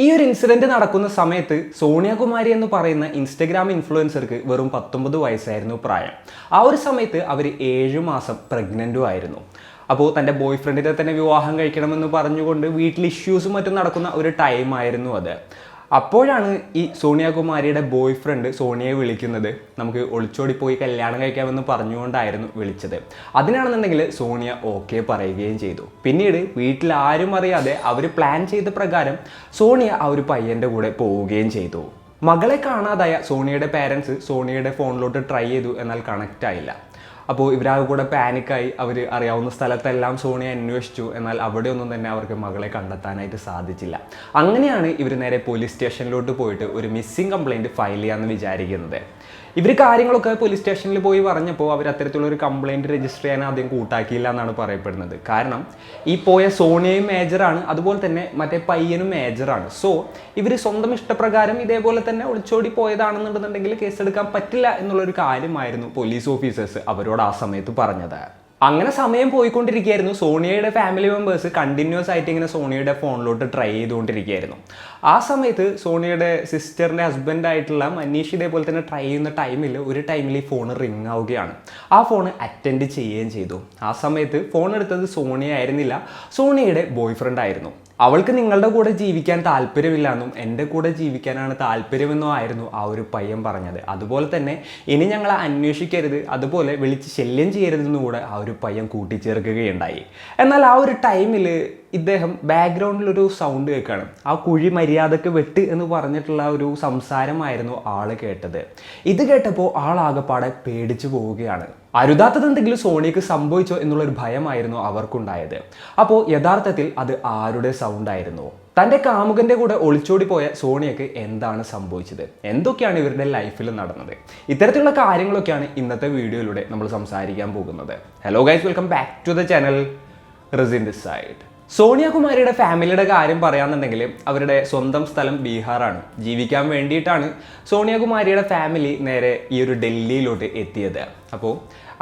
ഈ ഒരു ഇൻസിഡന്റ് നടക്കുന്ന സമയത്ത് സോണിയാകുമാരി എന്ന് പറയുന്ന ഇൻസ്റ്റഗ്രാം ഇൻഫ്ലുവൻസർക്ക് വെറും 19 വയസ്സായിരുന്നു പ്രായം. ആ ഒരു സമയത്ത് അവർ 7 മാസം പ്രഗ്നൻറ്റും ആയിരുന്നു. അപ്പോൾ തൻ്റെ ബോയ് ഫ്രണ്ടിനെ തന്നെ വിവാഹം കഴിക്കണമെന്ന് പറഞ്ഞുകൊണ്ട് വീട്ടിൽ ഇഷ്യൂസും മറ്റും നടക്കുന്ന ഒരു ടൈമായിരുന്നു അത്. അപ്പോഴാണ് ഈ സോണിയാകുമാരിയുടെ ബോയ് ഫ്രണ്ട് സോണിയയെ വിളിക്കുന്നത്. നമുക്ക് ഒളിച്ചോടി പോയി കല്യാണം കഴിക്കാമെന്ന് പറഞ്ഞുകൊണ്ടായിരുന്നു വിളിച്ചത്. അതിനാണെന്നുണ്ടെങ്കിൽ സോണിയ ഓക്കെ പറയുകയും ചെയ്തു. പിന്നീട് വീട്ടിൽ ആരും അറിയാതെ അവർ പ്ലാൻ ചെയ്ത പ്രകാരം സോണിയ ആ ഒരു പയ്യൻ്റെ കൂടെ പോവുകയും ചെയ്തു. മകളെ കാണാതായ സോണിയയുടെ പേരൻസ് സോണിയയുടെ ഫോണിലോട്ട് ട്രൈ ചെയ്തു, എന്നാൽ കണക്റ്റ് ആയില്ല. അപ്പോൾ ഇവരാകെ കൂടെ പാനിക്കായി അവർ അറിയാവുന്ന സ്ഥലത്തെല്ലാം സോണിയ അന്വേഷിച്ചു, എന്നാൽ അവിടെയൊന്നും തന്നെ അവർക്ക് മകളെ കണ്ടെത്താനായിട്ട് സാധിച്ചില്ല. അങ്ങനെയാണ് ഇവർ നേരെ പോലീസ് സ്റ്റേഷനിലോട്ട് പോയിട്ട് ഒരു മിസ്സിംഗ് കംപ്ലയിൻറ്റ് ഫയൽ ചെയ്യാമെന്ന് വിചാരിക്കുന്നത്. ഇവർ കാര്യങ്ങളൊക്കെ പോലീസ് സ്റ്റേഷനിൽ പോയി പറഞ്ഞപ്പോൾ അവർ അത്തരത്തിലുള്ളൊരു കംപ്ലയിൻറ്റ് രജിസ്റ്റർ ചെയ്യാൻ ആദ്യം കൂട്ടാക്കിയില്ല എന്നാണ് പറയപ്പെടുന്നത്. കാരണം ഈ പോയ സോണിയയും മേജറാണ്, അതുപോലെ തന്നെ മറ്റേ പയ്യനും മേജറാണ്. സോ ഇവർ സ്വന്തം ഇഷ്ടപ്രകാരം ഇതേപോലെ തന്നെ ഒളിച്ചോടി പോയതാണെന്നുണ്ടെന്നുണ്ടെങ്കിൽ കേസെടുക്കാൻ പറ്റില്ല എന്നുള്ളൊരു കാര്യമായിരുന്നു പോലീസ് ഓഫീസേഴ്സ് അവരോട് ആ സമയത്ത് പറഞ്ഞത്. അങ്ങനെ സമയം പോയിക്കൊണ്ടിരിക്കുകയായിരുന്നു. സോണിയയുടെ ഫാമിലി മെമ്പേഴ്സ് കണ്ടിന്യൂസ് ആയിട്ട് ഇങ്ങനെ സോണിയയുടെ ഫോണിലോട്ട് ട്രൈ ചെയ്തുകൊണ്ടിരിക്കുകയായിരുന്നു. ആ സമയത്ത് സോണിയയുടെ സിസ്റ്ററിൻ്റെ ഹസ്ബൻഡായിട്ടുള്ള മനീഷ് ഇതേപോലെ തന്നെ ട്രൈ ചെയ്യുന്ന ഒരു ടൈമിൽ ഈ ഫോൺ റിങ് ആവുകയാണ്. ആ ഫോൺ അറ്റൻഡ് ചെയ്യുകയും ചെയ്തു. ആ സമയത്ത് ഫോൺ എടുത്തത് സോണിയ ആയിരുന്നില്ല, സോണിയയുടെ ബോയ് ഫ്രണ്ട് ആയിരുന്നു. അവൾക്ക് നിങ്ങളുടെ കൂടെ ജീവിക്കാൻ താല്പര്യമില്ല എന്നും എൻ്റെ കൂടെ ജീവിക്കാനാണ് താല്പര്യമെന്നും ആയിരുന്നു ആ ഒരു പയ്യൻ പറഞ്ഞത്. അതുപോലെ തന്നെ ഇനി ഞങ്ങളെ അന്വേഷിക്കരുത്, അതുപോലെ വിളിച്ച് ശല്യം ചെയ്യരുതെന്നും കൂടെ ആ ഒരു പയ്യൻ കൂട്ടിച്ചേർക്കുകയുണ്ടായി. എന്നാൽ ആ ഒരു ടൈമിൽ ഇദ്ദേഹം ബാക്ക്ഗ്രൗണ്ടിലൊരു സൗണ്ട് കേൾക്കുകയാണ്. ആ കുഴി മര്യാദക്ക് വെട്ട് എന്ന് പറഞ്ഞിട്ടുള്ള ഒരു സംസാരമായിരുന്നു ആള് കേട്ടത്. ഇത് കേട്ടപ്പോൾ ആളാകെപ്പാടെ പേടിച്ചു പോവുകയാണ്. അരുതാത്തത് എന്തെങ്കിലും സോണിയക്ക് സംഭവിച്ചോ എന്നുള്ളൊരു ഭയമായിരുന്നു അവർക്കുണ്ടായത്. അപ്പോൾ യഥാർത്ഥത്തിൽ അത് ആരുടെ സൗണ്ട് ആയിരുന്നു? തൻ്റെ കാമുകൻ്റെ കൂടെ ഒളിച്ചോടി പോയ സോണിയക്ക് എന്താണ് സംഭവിച്ചത്? എന്തൊക്കെയാണ് ഇവരുടെ ലൈഫിൽ നടന്നത്? ഇത്തരത്തിലുള്ള കാര്യങ്ങളൊക്കെയാണ് ഇന്നത്തെ വീഡിയോയിലൂടെ നമ്മൾ സംസാരിക്കാൻ പോകുന്നത്. Hello guys, welcome back to the channel റിസിൻ ദിസ് സൈഡ്. സോണിയാകുമാരിയുടെ ഫാമിലിയുടെ കാര്യം പറയാന്നുണ്ടെങ്കിൽ അവരുടെ സ്വന്തം സ്ഥലം ബീഹാറാണ്. ജീവിക്കാൻ വേണ്ടിയിട്ടാണ് സോണിയാകുമാരിയുടെ ഫാമിലി നേരെ ഈ ഒരു ഡൽഹിയിലോട്ട് എത്തിയത്. അപ്പോൾ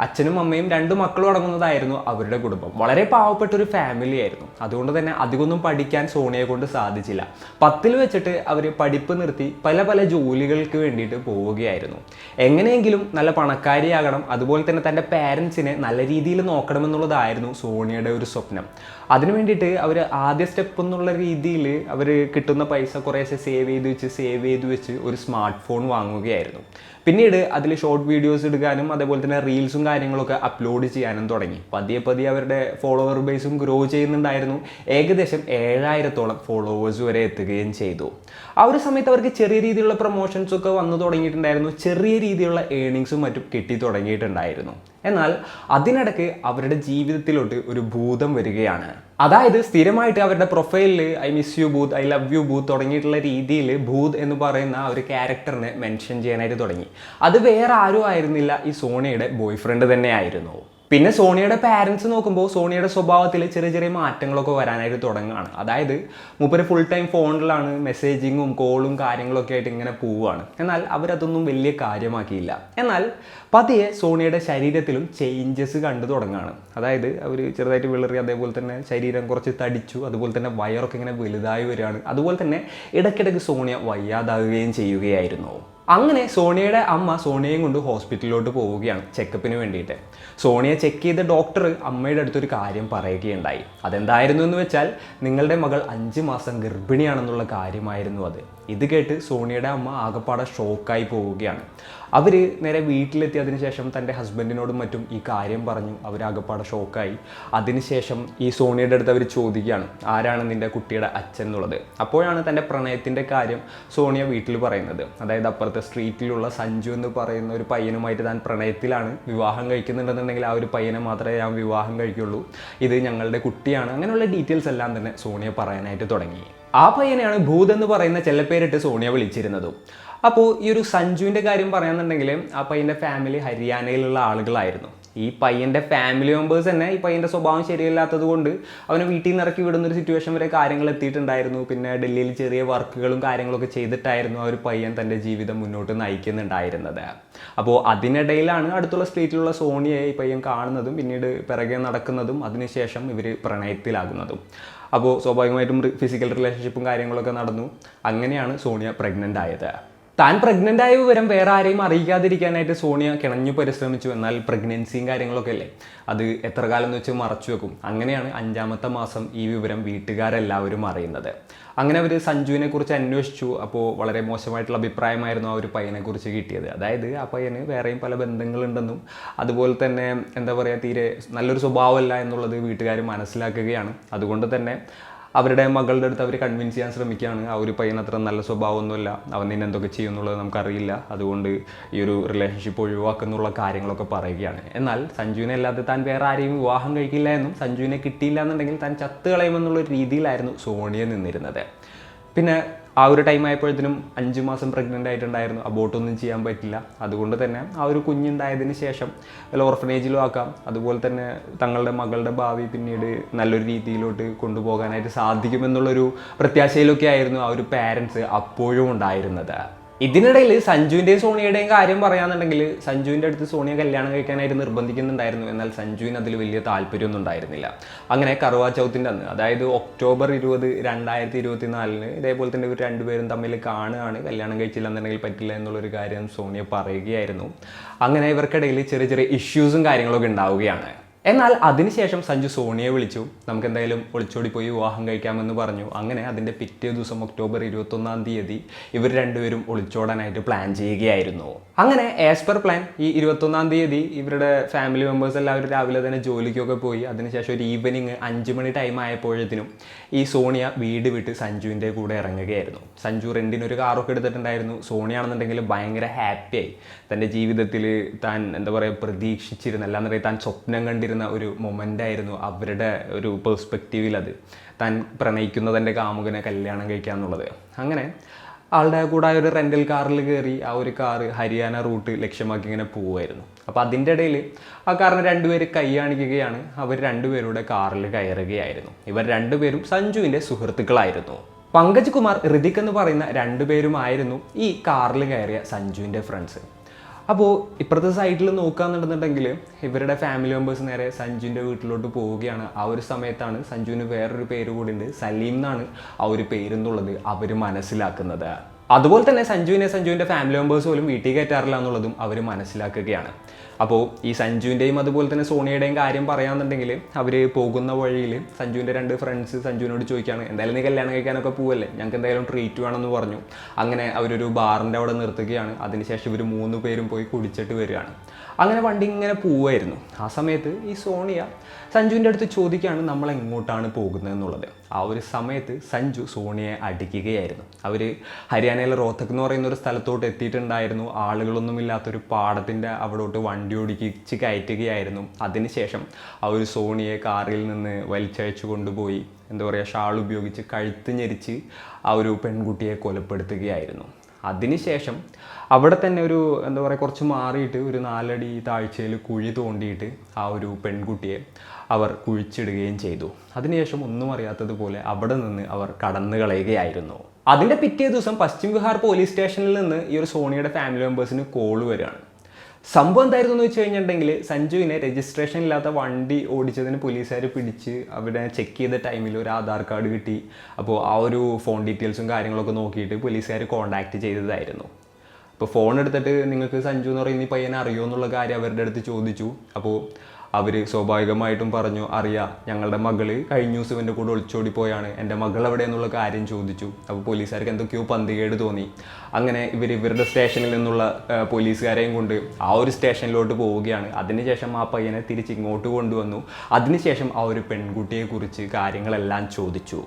അച്ഛനും അമ്മയും 2 മക്കളും അടങ്ങുന്നതായിരുന്നു അവരുടെ കുടുംബം. വളരെ പാവപ്പെട്ട ഒരു ഫാമിലി ആയിരുന്നു. അതുകൊണ്ട് തന്നെ അധികമൊന്നും പഠിക്കാൻ സോണിയെ കൊണ്ട് സാധിച്ചില്ല. 10ൽ വെച്ചിട്ട് അവർ പഠിപ്പ് നിർത്തി പല ജോലികൾക്ക് വേണ്ടിയിട്ട് പോവുകയായിരുന്നു. എങ്ങനെയെങ്കിലും നല്ല പണക്കാരിയാകണം, അതുപോലെ തന്നെ തൻ്റെ പാരൻസിനെ നല്ല രീതിയിൽ നോക്കണമെന്നുള്ളതായിരുന്നു സോണിയയുടെ ഒരു സ്വപ്നം. അതിനു വേണ്ടിയിട്ട് അവർ ആദ്യ സ്റ്റെപ്പ് എന്നുള്ള രീതിയിൽ അവർ കിട്ടുന്ന പൈസ കുറേശ്ശെ സേവ് ചെയ്ത് വെച്ച് ഒരു സ്മാർട്ട് ഫോൺ വാങ്ങുകയായിരുന്നു. പിന്നീട് അതിൽ ഷോർട്ട് വീഡിയോസ് എടുക്കാനും അതേപോലെ തന്നെ റീൽസും കാര്യങ്ങളൊക്കെ അപ്ലോഡ് ചെയ്യാനും തുടങ്ങി. പതിയെ അവരുടെ ഫോളോവർ ബേസും ഗ്രോ ചെയ്യുന്നുണ്ടായിരുന്നു. ഏകദേശം 7000-ഓളം ഫോളോവേഴ്സ് വരെ എത്തുകയും ചെയ്തു. ആ ഒരു സമയത്ത് അവർക്ക് ചെറിയ രീതിയിലുള്ള പ്രൊമോഷൻസൊക്കെ വന്നു തുടങ്ങിയിട്ടുണ്ടായിരുന്നു. ചെറിയ രീതിയിലുള്ള ഏണിങ്സും മറ്റും കിട്ടി തുടങ്ങിയിട്ടുണ്ടായിരുന്നു. എന്നാൽ അതിനിടയ്ക്ക് അവരുടെ ജീവിതത്തിലോട്ട് ഒരു ഭൂതം വരികയാണ്. അതായത് സ്ഥിരമായിട്ട് അവരുടെ പ്രൊഫൈലിൽ I miss you booth, I love you booth തുടങ്ങിയിട്ടുള്ള രീതിയിൽ ഭൂത് എന്ന് പറയുന്ന ഒരു ക്യാരക്ടറിനെ മെൻഷൻ ചെയ്യാനായിട്ട് തുടങ്ങി. അത് വേറെ ആരും ആയിരുന്നില്ല, ഈ സോണിയയുടെ ബോയ് ഫ്രണ്ട് തന്നെ ആയിരുന്നു. പിന്നെ സോണിയയുടെ പാരൻസ് നോക്കുമ്പോൾ സോണിയയുടെ സ്വഭാവത്തിൽ ചെറിയ മാറ്റങ്ങളൊക്കെ വരാനായിട്ട് തുടങ്ങുകയാണ്. അതായത് മൂപ്പര് ഫുൾ ടൈം ഫോണിലാണ്, മെസ്സേജിങ്ങും കോളും കാര്യങ്ങളൊക്കെ ആയിട്ട് ഇങ്ങനെ പോവുകയാണ്. എന്നാൽ അവരതൊന്നും വലിയ കാര്യമാക്കിയില്ല. എന്നാൽ പതിയെ സോണിയയുടെ ശരീരത്തിലും ചേഞ്ചസ് കണ്ടു തുടങ്ങുകയാണ്. അതായത് അവർ ചെറുതായിട്ട് വിളറി, അതേപോലെ തന്നെ ശരീരം കുറച്ച് തടിച്ചു, അതുപോലെ തന്നെ വയറൊക്കെ ഇങ്ങനെ വലുതായി വരികയാണ്. അതുപോലെ തന്നെ ഇടയ്ക്കിടയ്ക്ക് സോണിയ വയ്യാതാവുകയും ചെയ്യുകയായിരുന്നു. അങ്ങനെ സോണിയയുടെ അമ്മ സോണിയയും കൊണ്ട് ഹോസ്പിറ്റലിലോട്ട് പോവുകയാണ് ചെക്കപ്പിന് വേണ്ടിയിട്ട്. സോണിയ ചെക്ക് ചെയ്ത ഡോക്ടർ അമ്മയുടെ അടുത്തൊരു കാര്യം പറയുകയുണ്ടായി. അതെന്തായിരുന്നു എന്ന് വെച്ചാൽ നിങ്ങളുടെ മകൾ 5 മാസം ഗർഭിണിയാണെന്നുള്ള കാര്യമായിരുന്നു അത്. ഇത് കേട്ട് സോണിയയുടെ അമ്മ ആകെപ്പാടെ ഷോക്കായി പോവുകയാണ്. അവർ നേരെ വീട്ടിലെത്തി അതിനുശേഷം തൻ്റെ ഹസ്ബൻഡിനോടും മറ്റും ഈ കാര്യം പറഞ്ഞു. അവരാകെപ്പാടെ ഷോക്കായി. അതിനുശേഷം ഈ സോണിയയുടെ അടുത്ത് അവർ ചോദിക്കുകയാണ്, ആരാണ് നിൻ്റെ കുട്ടിയുടെ അച്ഛൻ എന്നുള്ളത്. അപ്പോഴാണ് തൻ്റെ പ്രണയത്തിൻ്റെ കാര്യം സോണിയ വീട്ടിൽ പറയുന്നത്. അതായത് അപ്പുറത്തെ സ്ട്രീറ്റിലുള്ള സഞ്ജു എന്ന് പറയുന്ന ഒരു പയ്യനുമായിട്ട് താൻ പ്രണയത്തിലാണ്, വിവാഹം കഴിക്കുന്നുണ്ടെന്നുണ്ടെങ്കിൽ ആ ഒരു പയ്യനെ മാത്രമേ ഞാൻ വിവാഹം കഴിക്കുള്ളൂ, ഇത് ഞങ്ങളുടെ കുട്ടിയാണ്, അങ്ങനെയുള്ള ഡീറ്റെയിൽസ് എല്ലാം തന്നെ സോണിയ പറയാനായിട്ട് തുടങ്ങി. ആ പയ്യനെയാണ് ഭൂത് എന്ന് പറയുന്ന ചെല്ലപ്പേരിട്ട് സോണിയ വിളിച്ചിരുന്നതും. അപ്പോൾ ഈ ഒരു സഞ്ജുവിൻ്റെ കാര്യം പറയാന്നുണ്ടെങ്കിൽ ആ പയ്യൻ്റെ ഫാമിലി ഹരിയാനയിലുള്ള ആളുകളായിരുന്നു. ഈ പയ്യൻ്റെ ഫാമിലി മെമ്പേഴ്സ് തന്നെ ഈ പയ്യൻ്റെ സ്വഭാവം ശരിയല്ലാത്തത് കൊണ്ട് അവനെ വീട്ടിൽ നിന്ന് ഇറക്കി വിടുന്നൊരു സിറ്റുവേഷൻ വരെ കാര്യങ്ങൾ എത്തിയിട്ടുണ്ടായിരുന്നു. പിന്നെ ഡൽഹിയിൽ ചെറിയ വർക്കുകളും കാര്യങ്ങളൊക്കെ ചെയ്തിട്ടായിരുന്നു ആ ഒരു പയ്യൻ തൻ്റെ ജീവിതം മുന്നോട്ട് നയിക്കുന്നുണ്ടായിരുന്നത്. അപ്പോൾ അതിനിടയിലാണ് അടുത്തുള്ള സ്ട്രീറ്റിലുള്ള സോണിയയെ ഈ പയ്യൻ കാണുന്നതും പിന്നീട് പിറകെ നടക്കുന്നതും അതിനുശേഷം ഇവർ പ്രണയത്തിലാകുന്നതും. അപ്പോൾ സ്വാഭാവികമായിട്ടും ഫിസിക്കൽ റിലേഷൻഷിപ്പും കാര്യങ്ങളൊക്കെ നടന്നു. അങ്ങനെയാണ് സോണിയ പ്രഗ്നൻ്റ് ആയത്. താൻ പ്രഗ്നൻ്റ് ആയ വിവരം വേറെ ആരെയും അറിയിക്കാതിരിക്കാനായിട്ട് സോണിയ കിണഞ്ഞു പരിശ്രമിച്ചു. എന്നാൽ പ്രഗ്നൻസിയും കാര്യങ്ങളൊക്കെ അല്ലേ, അത് എത്ര കാലം എന്ന് വെച്ച് മറച്ചു വെക്കും. അങ്ങനെയാണ് 5ാമത്തെ മാസം ഈ വിവരം വീട്ടുകാരെല്ലാവരും അറിയുന്നത്. അങ്ങനെ അവർ സഞ്ജുവിനെ കുറിച്ച് അന്വേഷിച്ചു. അപ്പോൾ വളരെ മോശമായിട്ടുള്ള അഭിപ്രായമായിരുന്നു ആ ഒരു പയ്യനെക്കുറിച്ച് കിട്ടിയത്. അതായത് ആ പയ്യന് വേറെയും പല ബന്ധങ്ങളുണ്ടെന്നും അതുപോലെ തന്നെ എന്താ പറയുക, തീരെ നല്ലൊരു സ്വഭാവമല്ല എന്നുള്ളത് വീട്ടുകാർ മനസ്സിലാക്കുകയാണ്. അതുകൊണ്ട് തന്നെ അവരുടെ മകളുടെ അടുത്ത് അവർ കൺവിൻസ് ചെയ്യാൻ ശ്രമിക്കുകയാണ്. ആ ഒരു പയ്യൻ അത്ര നല്ല സ്വഭാവമൊന്നുമില്ല, അവൻ നിന്നെ എന്തൊക്കെ ചെയ്യും എന്നുള്ളത് നമുക്കറിയില്ല, അതുകൊണ്ട് ഈ ഒരു റിലേഷൻഷിപ്പ് ഒഴിവാക്കുന്നുള്ള കാര്യങ്ങളൊക്കെ പറയുകയാണ്. എന്നാൽ സഞ്ജുവിനെ അല്ലാതെ താൻ വേറെ ആരെയും വിവാഹം കഴിക്കില്ല എന്നും സഞ്ജുവിനെ കിട്ടിയില്ല എന്നുണ്ടെങ്കിൽ താൻ ചത്ത് കളയുമെന്നുള്ള രീതിയിലായിരുന്നു സോണിയ നിന്നിരുന്നത്. പിന്നെ ആ ഒരു ടൈം ആയപ്പോഴത്തേനും 5 മാസം പ്രഗ്നൻ്റ് ആയിട്ടുണ്ടായിരുന്നു. അബോട്ടൊന്നും ചെയ്യാൻ പറ്റില്ല. അതുകൊണ്ട് തന്നെ ആ ഒരു കുഞ്ഞുണ്ടായതിന് ശേഷം വല്ല ഓർഫനേജിലും ആക്കാം, അതുപോലെ തന്നെ തങ്ങളുടെ മകളുടെ ഭാവി പിന്നീട് നല്ലൊരു രീതിയിലോട്ട് കൊണ്ടുപോകാനായിട്ട് സാധിക്കുമെന്നുള്ളൊരു പ്രത്യാശയിലൊക്കെ ആയിരുന്നു ആ ഒരു പാരൻസ് അപ്പോഴും ഉണ്ടായിരുന്നത്. ഇതിനിടയിൽ സഞ്ജുവിൻ്റെയും സോണിയുടെയും കാര്യം പറയാന്നുണ്ടെങ്കിൽ സഞ്ജുവിൻ്റെ അടുത്ത് സോണിയ കല്യാണം കഴിക്കാനായിട്ട് നിർബന്ധിക്കുന്നുണ്ടായിരുന്നു. എന്നാൽ സഞ്ജുവിന് അതിൽ വലിയ താല്പര്യമൊന്നും ഉണ്ടായിരുന്നില്ല. അങ്ങനെ കറുവാ ചൗത്തിൻ്റെ അന്ന്, അതായത് ഒക്ടോബർ 20, 2024 ഇതേപോലെ തന്നെ ഇവർ രണ്ടുപേരും തമ്മിൽ കാണുകയാണ്. കല്യാണം കഴിച്ചില്ല എന്നുണ്ടെങ്കിൽ പറ്റില്ല എന്നുള്ളൊരു കാര്യം സോണിയ പറയുകയായിരുന്നു. അങ്ങനെ ഇവർക്കിടയിൽ ചെറിയ ചെറിയ ഇഷ്യൂസും കാര്യങ്ങളൊക്കെ ഉണ്ടാവുകയാണ്. എന്നാൽ അതിനുശേഷം സഞ്ജു സോണിയെ വിളിച്ചു. നമുക്ക് എന്തായാലും ഒളിച്ചോടി പോയി വിവാഹം കഴിക്കാമെന്ന് പറഞ്ഞു. അങ്ങനെ അതിൻ്റെ പിറ്റേ ദിവസം ഒക്ടോബർ 21 ഇവർ രണ്ടുപേരും ഒളിച്ചോടാനായിട്ട് പ്ലാൻ ചെയ്യുകയായിരുന്നു. അങ്ങനെ ആസ് പെർ പ്ലാൻ ഈ 21 ഇവരുടെ ഫാമിലി മെമ്പേഴ്സ് എല്ലാവരും രാവിലെ തന്നെ ജോലിക്കൊക്കെ പോയി. അതിനുശേഷം ഒരു ഈവനിങ് 5 മണി ടൈം ആയപ്പോഴത്തേനും ഈ സോണിയ വീട് വിട്ട് സഞ്ജുവിൻ്റെ കൂടെ ഇറങ്ങുകയായിരുന്നു. സഞ്ജു റെൻറ്റിനൊരു കാറൊക്കെ എടുത്തിട്ടുണ്ടായിരുന്നു. സോണിയാണെന്നുണ്ടെങ്കിൽ ഭയങ്കര ഹാപ്പിയായി. തൻ്റെ ജീവിതത്തിൽ താൻ എന്താ പറയുക പ്രതീക്ഷിച്ചിരുന്ന, അല്ലാന്ന് പറയുക താൻ സ്വപ്നം കണ്ടിരുന്ന ഒരു മൊമെൻ്റ് ആയിരുന്നു അവരുടെ ഒരു പെർസ്പെക്റ്റീവിൽ. അത് താൻ പ്രണയിക്കുന്നതിൻ്റെ കാമുകനെ കല്യാണം കഴിക്കുക എന്നുള്ളത്. അങ്ങനെ ആളുടെ കൂടെ ഒരു റെൻ്റൽ കാറിൽ കയറി ആ ഒരു കാറ് ഹരിയാന റൂട്ട് ലക്ഷ്യമാക്കി ഇങ്ങനെ പോവുമായിരുന്നു. അപ്പോൾ അതിൻ്റെ ഇടയിൽ ആ കാറിന് രണ്ടുപേര് കൈ കാണിക്കുകയാണ്. അവർ രണ്ടുപേരുടെ കാറിൽ കയറുകയായിരുന്നു. ഇവർ രണ്ടുപേരും സഞ്ജുവിൻ്റെ സുഹൃത്തുക്കളായിരുന്നു. പങ്കജ് കുമാർ, ഋതിക് എന്ന് പറയുന്ന രണ്ടുപേരുമായിരുന്നു ഈ കാറിൽ കയറിയ സഞ്ജുവിൻ്റെ ഫ്രണ്ട്സ്. അപ്പോൾ ഇപ്പുറത്തെ സൈഡിൽ നോക്കുകയെന്നുണ്ടെന്നുണ്ടെങ്കിൽ ഇവരുടെ ഫാമിലി മെമ്പേഴ്സ് നേരെ സഞ്ജുവിൻ്റെ വീട്ടിലോട്ട് പോവുകയാണ്. ആ ഒരു സമയത്താണ് സഞ്ജുവിന് വേറൊരു പേര് കൂടി ഉണ്ട്, സലീം എന്നാണ് ആ ഒരു പേരെന്നുള്ളത് അവർ മനസ്സിലാക്കുന്നത്. അതുപോലെ തന്നെ സഞ്ജുവിൻ്റെ ഫാമിലി മെമ്പേഴ്സ് പോലും വീട്ടിൽ കയറ്റാറില്ല എന്നുള്ളതും അവർ മനസ്സിലാക്കുകയാണ്. അപ്പോൾ ഈ സഞ്ജുവിൻ്റെയും അതുപോലെ തന്നെ സോണിയുടെയും കാര്യം പറയാമെന്നുണ്ടെങ്കിൽ അവർ പോകുന്ന വഴിയിൽ സഞ്ജുവിൻ്റെ 2 ഫ്രണ്ട്സ് സഞ്ജുവിനോട് ചോദിക്കുകയാണ്, എന്തായാലും നീ കല്യാണം കഴിക്കാനൊക്കെ പോവല്ലേ, ഞങ്ങൾക്ക് എന്തായാലും ട്രീറ്റ് വേണമെന്ന് പറഞ്ഞു. അങ്ങനെ അവരൊരു ബാറിൻ്റെ അവിടെ നിർത്തുകയാണ്. അതിനുശേഷം ഇവർ 3 പേരും പോയി കുടിച്ചിട്ട് വരികയാണ്. അങ്ങനെ വണ്ടി ഇങ്ങനെ പോവുമായിരുന്നു. ആ സമയത്ത് ഈ സോണിയ സഞ്ജുവിൻ്റെ അടുത്ത് ചോദിക്കുകയാണ് നമ്മൾ എങ്ങോട്ടാണ് പോകുന്നത് എന്നുള്ളത്. ആ ഒരു സമയത്ത് സഞ്ജു സോണിയെ അടിക്കുകയായിരുന്നു. അവർ ഹരിയാനയിലെ റോത്തക് എന്ന് പറയുന്ന ഒരു സ്ഥലത്തോട്ട് എത്തിയിട്ടുണ്ടായിരുന്നു. ആളുകളൊന്നുമില്ലാത്തൊരു പാടത്തിൻ്റെ അവിടോട്ട് വണ്ടി ഓടിച്ച് കയറ്റുകയായിരുന്നു. അതിനുശേഷം ആ ഒരു സോണിയെ കാറിൽ നിന്ന് വലിച്ചയച്ചു കൊണ്ടുപോയി എന്താ പറയുക ഷാൾ ഉപയോഗിച്ച് കഴുത്ത് ഞെരിച്ച് ആ ഒരു പെൺകുട്ടിയെ കൊലപ്പെടുത്തുകയായിരുന്നു. അതിനുശേഷം അവിടെ തന്നെ ഒരു എന്താ പറയുക കുറച്ച് മാറിയിട്ട് ഒരു 4 അടി താഴ്ചയിൽ കുഴി തോണ്ടിയിട്ട് ആ ഒരു പെൺകുട്ടിയെ അവർ കുഴിച്ചിടുകയും ചെയ്തു. അതിനുശേഷം ഒന്നും അറിയാത്തതുപോലെ അവിടെ നിന്ന് അവർ കടന്നു കളയുകയായിരുന്നു. അതിൻ്റെ പിറ്റേ ദിവസം പശ്ചിം വിഹാർ പോലീസ് സ്റ്റേഷനിൽ നിന്ന് ഈ ഒരു സോണിയുടെ ഫാമിലി മെമ്പേഴ്സിന് കോള് വരികയാണ്. സംഭവം എന്തായിരുന്നു എന്ന് വെച്ച് കഴിഞ്ഞിട്ടുണ്ടെങ്കിൽ സഞ്ജുവിനെ രജിസ്ട്രേഷൻ ഇല്ലാത്ത വണ്ടി ഓടിച്ചതിന് പോലീസുകാർ പിടിച്ച് അവിടെ ചെക്ക് ചെയ്ത ടൈമിൽ ഒരു ആധാർ കാർഡ് കിട്ടി. അപ്പോൾ ആ ഒരു ഫോൺ ഡീറ്റെയിൽസും കാര്യങ്ങളൊക്കെ നോക്കിയിട്ട് പോലീസുകാർ കോൺടാക്റ്റ് ചെയ്തതായിരുന്നു. അപ്പോൾ ഫോൺ എടുത്തിട്ട് നിങ്ങൾക്ക് സഞ്ജു എന്ന് പറയുന്ന ഈ പയ്യനെ അറിയുമോ എന്നുള്ള കാര്യം അവരുടെ അടുത്ത് ചോദിച്ചു. അപ്പോൾ അവർ സ്വാഭാവികമായിട്ടും പറഞ്ഞു, അറിയാം, ഞങ്ങളുടെ മകള് കഴിഞ്ഞ ദിവസം എൻ്റെ കൂടെ ഒളിച്ചോടിപ്പോയാണ്, എൻ്റെ മകൾ എവിടെ എന്നുള്ള കാര്യം ചോദിച്ചു. അപ്പോൾ പോലീസുകാർക്ക് എന്തൊക്കെയോ പന്തികേട് തോന്നി. അങ്ങനെ ഇവരുടെ സ്റ്റേഷനിൽ നിന്നുള്ള പോലീസുകാരെയും കൊണ്ട് ആ ഒരു സ്റ്റേഷനിലോട്ട് പോവുകയാണ്. അതിനുശേഷം ആ പയ്യനെ തിരിച്ച് ഇങ്ങോട്ട് കൊണ്ടുവന്നു. അതിനുശേഷം ആ ഒരു പെൺകുട്ടിയെക്കുറിച്ച് കാര്യങ്ങളെല്ലാം ചോദിച്ചു.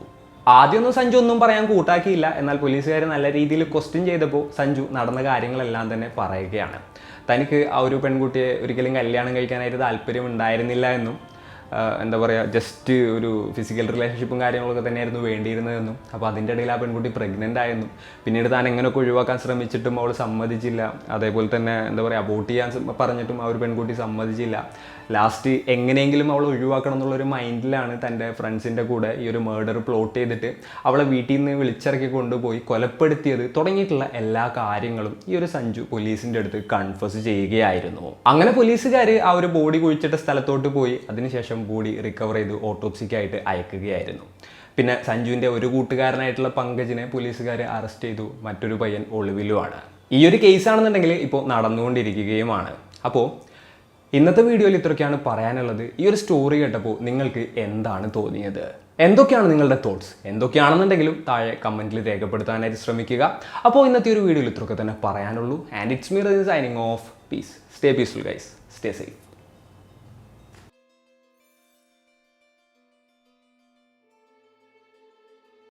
ആദ്യമൊന്നും സഞ്ജു ഒന്നും പറയാൻ കൂട്ടാക്കിയില്ല. എന്നാൽ പോലീസുകാർ നല്ല രീതിയിൽ ക്വസ്റ്റ്യൻ ചെയ്തപ്പോൾ സഞ്ജു നടന്ന കാര്യങ്ങളെല്ലാം തന്നെ പറയുകയാണ്. തനിക്ക് ആ ഒരു പെൺകുട്ടിയെ ഒരിക്കലും കല്യാണം കഴിക്കാനായിട്ട് താല്പര്യം ഉണ്ടായിരുന്നില്ല എന്നും എന്താ പറയുക ജസ്റ്റ് ഒരു ഫിസിക്കൽ റിലേഷൻഷിപ്പും കാര്യങ്ങളൊക്കെ തന്നെയായിരുന്നു വേണ്ടിയിരുന്നതെന്നും. അപ്പോൾ അതിൻ്റെ ഇടയിൽ ആ പെൺകുട്ടി പ്രഗ്നൻ്റ് ആയെന്നും പിന്നീട് താൻ എങ്ങനെയൊക്കെ ഒഴിവാക്കാൻ ശ്രമിച്ചിട്ടും അവൾ സമ്മതിച്ചില്ല. അതേപോലെ തന്നെ എന്താ പറയുക അബോട്ട് ചെയ്യാൻ പറഞ്ഞിട്ടും ആ ഒരു പെൺകുട്ടി സമ്മതിച്ചില്ല. ലാസ്റ്റ് എങ്ങനെയെങ്കിലും അവൾ ഒഴിവാക്കണം എന്നുള്ളൊരു മൈൻഡിലാണ് തൻ്റെ ഫ്രണ്ട്സിൻ്റെ കൂടെ ഈ ഒരു മേർഡർ പ്ലോട്ട് ചെയ്തിട്ട് അവളെ വീട്ടിൽ നിന്ന് വിളിച്ചിറക്കി കൊണ്ടുപോയി കൊലപ്പെടുത്തിയത് തുടങ്ങിയിട്ടുള്ള എല്ലാ കാര്യങ്ങളും ഈ ഒരു സഞ്ജു പോലീസിൻ്റെ അടുത്ത് കൺഫസ് ചെയ്യുകയായിരുന്നു. അങ്ങനെ പോലീസുകാർ ആ ഒരു ബോഡി കുഴിച്ചിട്ട സ്ഥലത്തോട്ട് പോയി അതിനുശേഷം ബോഡി റിക്കവർ ചെയ്ത് ഓട്ടോപ്സിക്കായിട്ട് അയക്കുകയായിരുന്നു. പിന്നെ സഞ്ജുവിൻ്റെ ഒരു കൂട്ടുകാരനായിട്ടുള്ള പങ്കജിനെ പോലീസുകാർ അറസ്റ്റ് ചെയ്തു, മറ്റൊരു പയ്യൻ ഒളിവിലുമാണ്. ഈ ഒരു കേസാണെന്നുണ്ടെങ്കിൽ ഇപ്പോൾ നടന്നുകൊണ്ടിരിക്കുകയുമാണ്. അപ്പോൾ ഇന്നത്തെ വീഡിയോയിൽ ഇത്രയൊക്കെയാണ് പറയാനുള്ളത്. ഈ ഒരു സ്റ്റോറി കേട്ടപ്പോൾ നിങ്ങൾക്ക് എന്താണ് തോന്നിയത്? എന്തൊക്കെയാണ് നിങ്ങളുടെ തോട്ട്സ്? എന്തൊക്കെയാണെന്നുണ്ടെങ്കിലും താഴെ കമൻറ്റിൽ രേഖപ്പെടുത്താനായിട്ട് ശ്രമിക്കുക. അപ്പോൾ ഇന്നത്തെ ഒരു വീഡിയോയിൽ ഇത്രയൊക്കെ തന്നെ പറയാനുള്ളൂ. And it's me signing off. Peace. Stay peaceful guys. Stay safe.